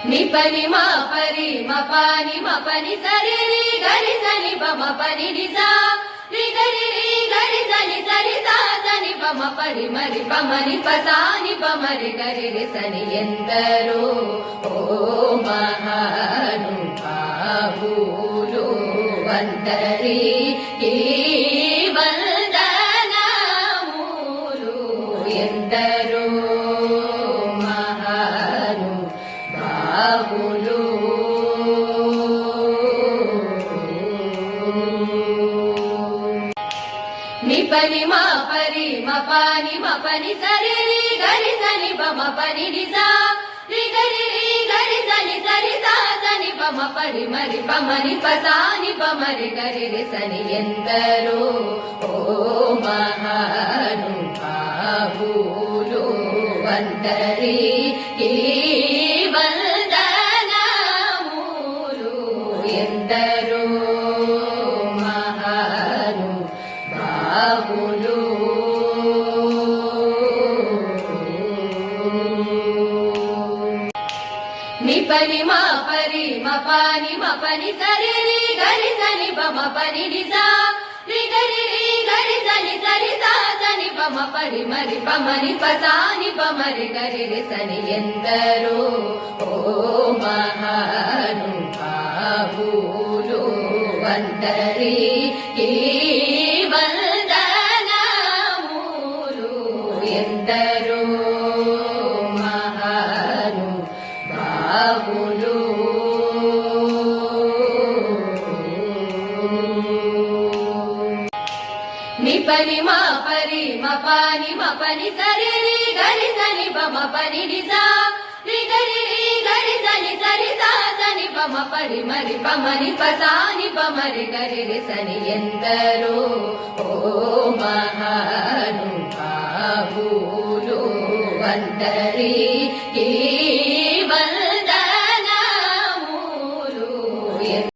ని పని మా పరి మ పాని మ పని సరి రి గరి సని ప మ పని ని సా రి గరి రి గరి సని సరి సా సని ప మ పరి మరి ప మని ప సాని ప మరి గరి రి సని ఎందరో ఓ మహానుభావులు వందరి ఈ వందనములు ఎందరో మహానుభావులు ని పని మా పరి మ పాని మ పని సరి రి గరి సని ప మ పని ని సా రి గరి రి గరి సని సరి సా సని ప మ పరి మరి ప మని ప సాని ప మరి గరి రి సని ఎందరో ఓ మహానుభావులు వందరి ఈ వందనములు ఎందరో మహానుభావులు ని పని మా పరి మ పాని మ పని సరి రి గరి సని ప మ పని ని సా రి గరి రి గరి సని సరి సా సని ప మ పరి మరి ప మని ప సాని ప మరి గరి రి సని ఎందరో ఓ మహానుభావులు వందరి ఈ వందనములు ఎందరో మహానుభావులు ని పని మా పరి మ పాని మ పని సరి రి గరి సని ప మ పని ని సా రి గరి రి గరి సని సరి సా సని ప మ పరి మరి ప మని ప సాని ప మరి గరి రి సని ఎందరో ఓ మహానుభావులు వందరి